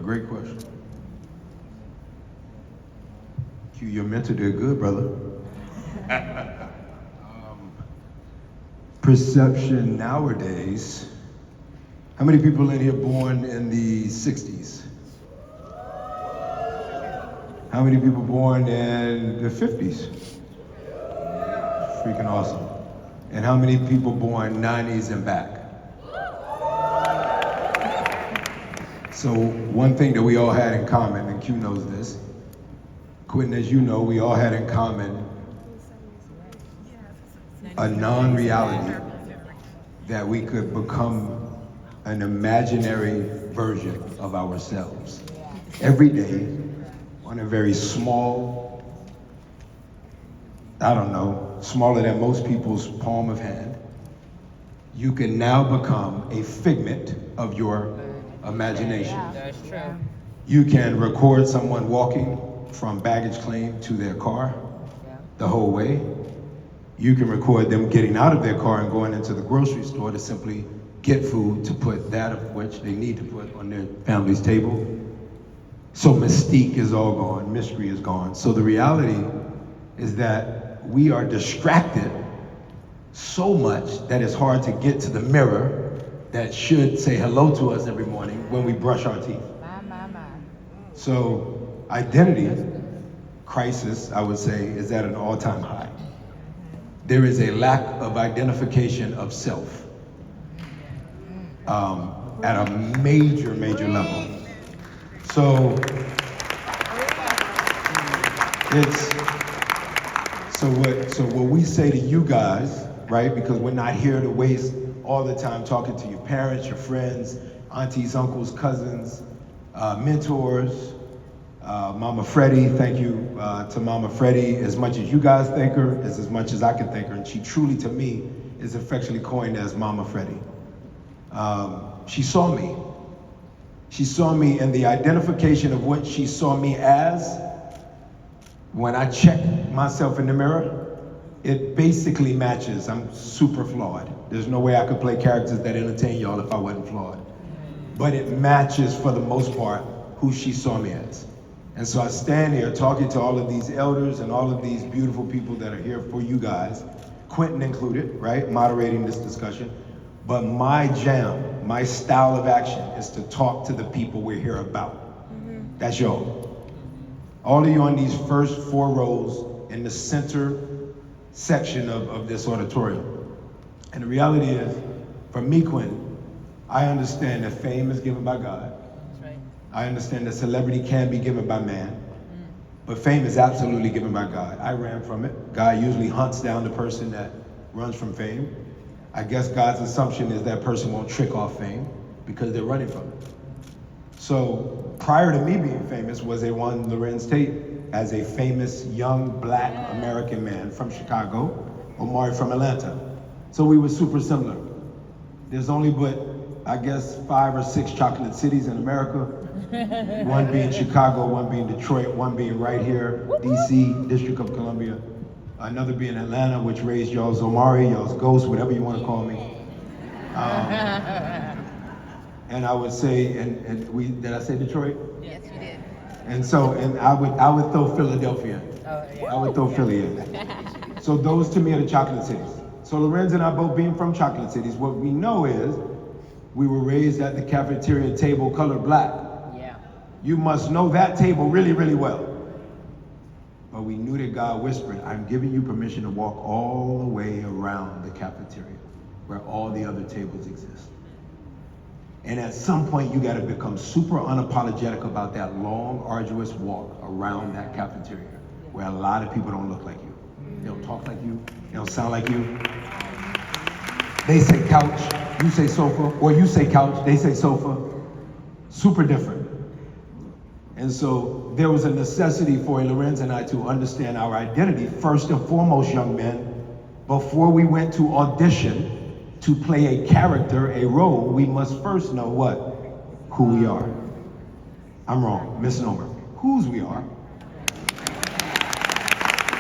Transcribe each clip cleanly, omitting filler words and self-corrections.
great question. Q, your mentor did good, brother. Perception nowadays. How many people in here born in the 60s? How many people born in the 50s? Freaking awesome. And how many people born 90s and back? So one thing that we all had in common, and Q knows this, Quentin, as you know, we all had in common a non-reality that we could become an imaginary version of ourselves. Every day, on a very small, I don't know, smaller than most people's palm of hand, you can now become a figment of your imagination. That's true. You can record someone walking from baggage claim to their car the whole way. You can record them getting out of their car and going into the grocery store to simply get food to put that of which they need to put on their family's table. So mystique is all gone, mystery is gone. So the reality is that we are distracted so much that it's hard to get to the mirror that should say hello to us every morning when we brush our teeth. So identity crisis, I would say, is at an all-time high. There is a lack of identification of self at a major, major level. So what we say to you guys, right? Because we're not here to waste all the time talking to your parents, your friends, aunties, uncles, cousins, mentors. Mama Freddie, thank you to Mama Freddie. As much as you guys thank her, is as much as I can thank her. And she truly, to me, is affectionately coined as Mama Freddie. She saw me. She saw me, and the identification of what she saw me as, when I check myself in the mirror, it basically matches. I'm super flawed. There's no way I could play characters that entertain y'all if I wasn't flawed. But it matches, for the most part, who she saw me as. And so I stand here talking to all of these elders and all of these beautiful people that are here for you guys, Quentin included, right, moderating this discussion. But my jam, my style of action is to talk to the people we're here about. That's y'all. All of you on these first 4 rows in the center section of this auditorium. And the reality is, for me, Quentin, I understand that fame is given by God. I understand that celebrity can be given by man, but fame is absolutely given by God. I ran from it. God usually hunts down the person that runs from fame. I guess God's assumption is that person won't trick off fame because they're running from it. So prior to me being famous was a one Lorenz Tate as a famous young black American man from Chicago, Omari from Atlanta. So we were super similar. There's only but, I guess, 5 or 6 chocolate cities in America. One being Chicago, one being Detroit, one being right here, DC, District of Columbia. Another being Atlanta, which raised y'all's Omari, y'all's Ghost, whatever you want to call me. And I would say, did I say Detroit? Yes, you did. And I would throw Philadelphia in. I would throw Philly in. So those to me are the chocolate cities. So Lorenz and I both being from chocolate cities, what we know is we were raised at the cafeteria table colored black. Yeah. You must know that table really, really well. But we knew that God whispered, I'm giving you permission to walk all the way around the cafeteria where all the other tables exist. And at some point, you gotta become super unapologetic about that long, arduous walk around that cafeteria where a lot of people don't look like you. They don't talk like you, they don't sound like you. They say couch, you say sofa, or you say couch, they say sofa. Super different. And so there was a necessity for Lorenz and I to understand our identity, first and foremost, young men. Before we went to audition to play a character, a role, we must first know what? Who we are. I'm wrong, misnomer. Whose we are.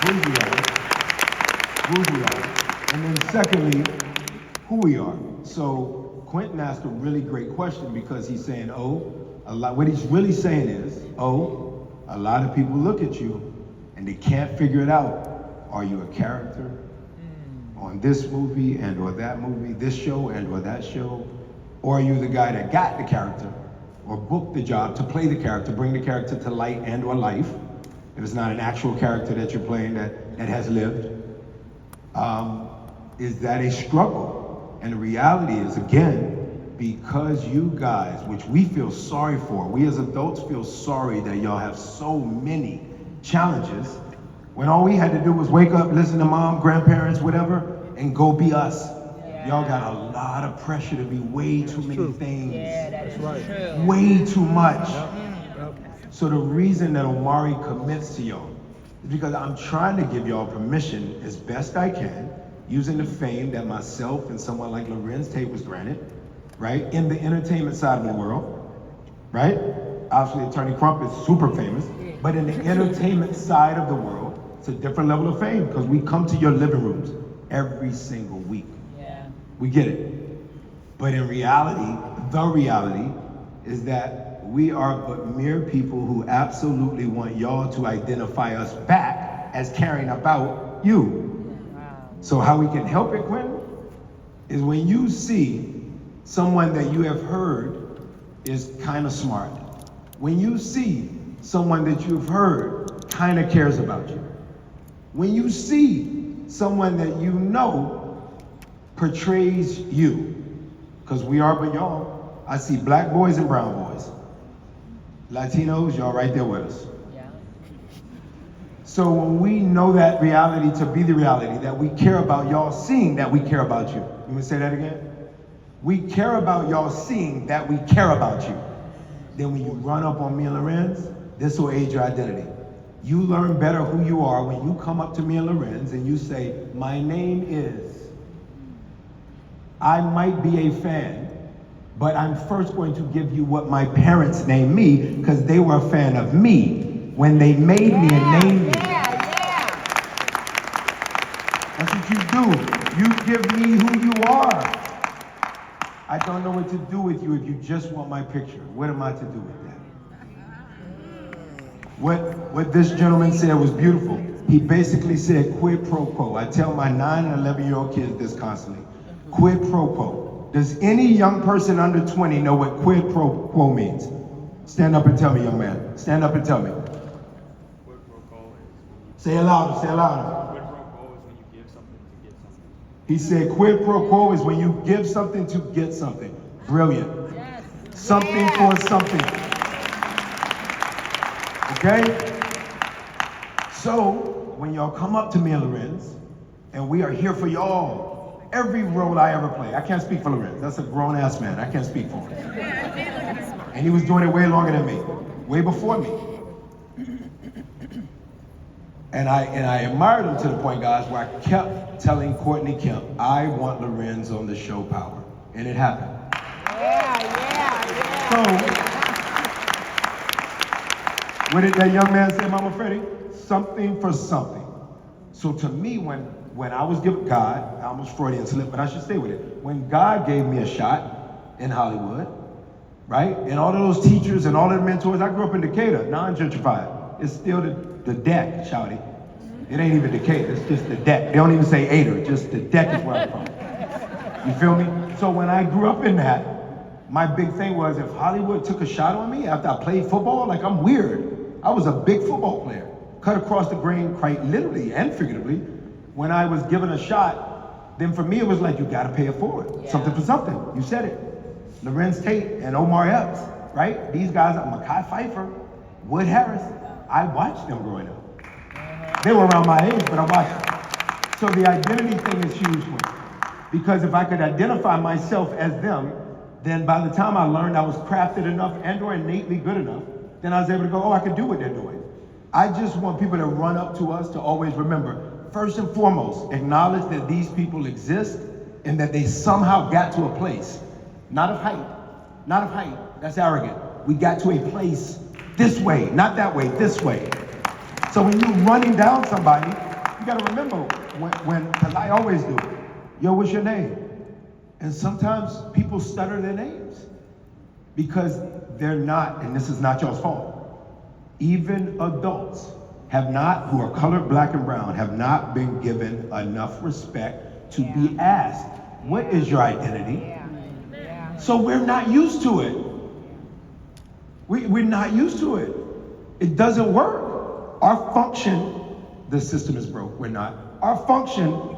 Whose we are. Whose we are. And then secondly, who we are. So Quentin asked a really great question because he's saying, oh, what he's really saying is, oh, a lot of people look at you and they can't figure it out. Are you a character on this movie and or that movie, this show and or that show? Or are you the guy that got the character or booked the job to play the character, bring the character to light and or life, if it's not an actual character that you're playing that has lived? Is that a struggle? And the reality is, again, because you guys, which we feel sorry for, we as adults feel sorry that y'all have so many challenges, when all we had to do was wake up, listen to mom, grandparents, whatever, and go be us. Yeah. Y'all got a lot of pressure to be way too many things. Yeah, that's right. True. Way too much. So the reason that Omari commits to y'all is because I'm trying to give y'all permission as best I can, using the fame that myself and someone like Lorenz Tate was granted, right? In the entertainment side of the world, right? Obviously, Attorney Crump is super famous, but in the entertainment side of the world, it's a different level of fame because we come to your living rooms every single week. Yeah. We get it. But in reality, the reality is that we are but mere people who absolutely want y'all to identify us back as caring about you. So how we can help it, Quinn, is when you see someone that you have heard is kind of smart, when you see someone that you've heard kind of cares about you, when you see someone that you know portrays you, because we are but y'all. I see black boys and brown boys. Latinos, y'all right there with us. So when we know that reality to be the reality, that we care about y'all seeing that we care about you. You want me to say that again? We care about y'all seeing that we care about you. Then when you run up on me and Lorenz, this will aid your identity. You learn better who you are when you come up to me and Lorenz and you say, my name is. I might be a fan, but I'm first going to give you what my parents named me because they were a fan of me when they made me and named me. That's what you do. You give me who you are. I don't know what to do with you if you just want my picture. What am I to do with that? What this gentleman said was beautiful. He basically said quid pro quo. I tell my 9 and 11-year-old kids this constantly. Quid pro quo. Does any young person under 20 know what quid pro quo means? Stand up and tell me, young man. Stand up and tell me. Quid pro quo is... Say it louder, say it louder. Quid pro quo is when you give something to get something. He said quid pro quo is when you give something to get something. Brilliant. Yes. Something for something. Okay? So, when y'all come up to me and Lorenz, and we are here for y'all, every role I ever play. I can't speak for Lorenz. That's a grown-ass man. I can't speak for him. And he was doing it way longer than me. Way before me. And I admired him to the point, guys, where I kept telling Courtney Kemp, I want Lorenz on the show Power. And it happened. So, what did that young man say, Mama Freddie? Something for something. So to me, when I was given God, I almost Freudian slip, but I should stay with it. When God gave me a shot in Hollywood, right? And all of those teachers and all of the mentors, I grew up in Decatur, non-gentrified. It's still the deck, shouty. It ain't even Decatur, it's just the deck. They don't even say Ader, just the deck is where I'm from. You feel me? So when I grew up in that, my big thing was if Hollywood took a shot on me after I played football, like I'm weird. I was a big football player, cut across the grain quite literally and figuratively. When I was given a shot, then for me it was like, you gotta pay it forward. Yeah. Something for something, you said it. Lorenz Tate and Omari, right? These guys, Mekhi Phifer, Wood Harris, I watched them growing up. They were around my age, but I watched them. So the identity thing is huge for me. Because if I could identify myself as them, then by the time I learned I was crafted enough and or innately good enough, then I was able to go, oh, I can do what they're doing. I just want people to run up to us to always remember, first and foremost, acknowledge that these people exist and that they somehow got to a place, not of height, that's arrogant. We got to a place this way, not that way, this way. So when you're running down somebody, you gotta remember because I always do, yo, what's your name? And sometimes people stutter their names because they're not, and this is not y'all's fault, even adults have not, who are colored, black, and brown, have not been given enough respect to be asked, what is your identity? So we're not used to it. We're not used to it. It doesn't work. Our function, the system is broke. We're not. Our function,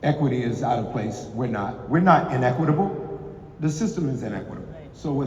equity is out of place. We're not. We're not inequitable. The system is inequitable. So with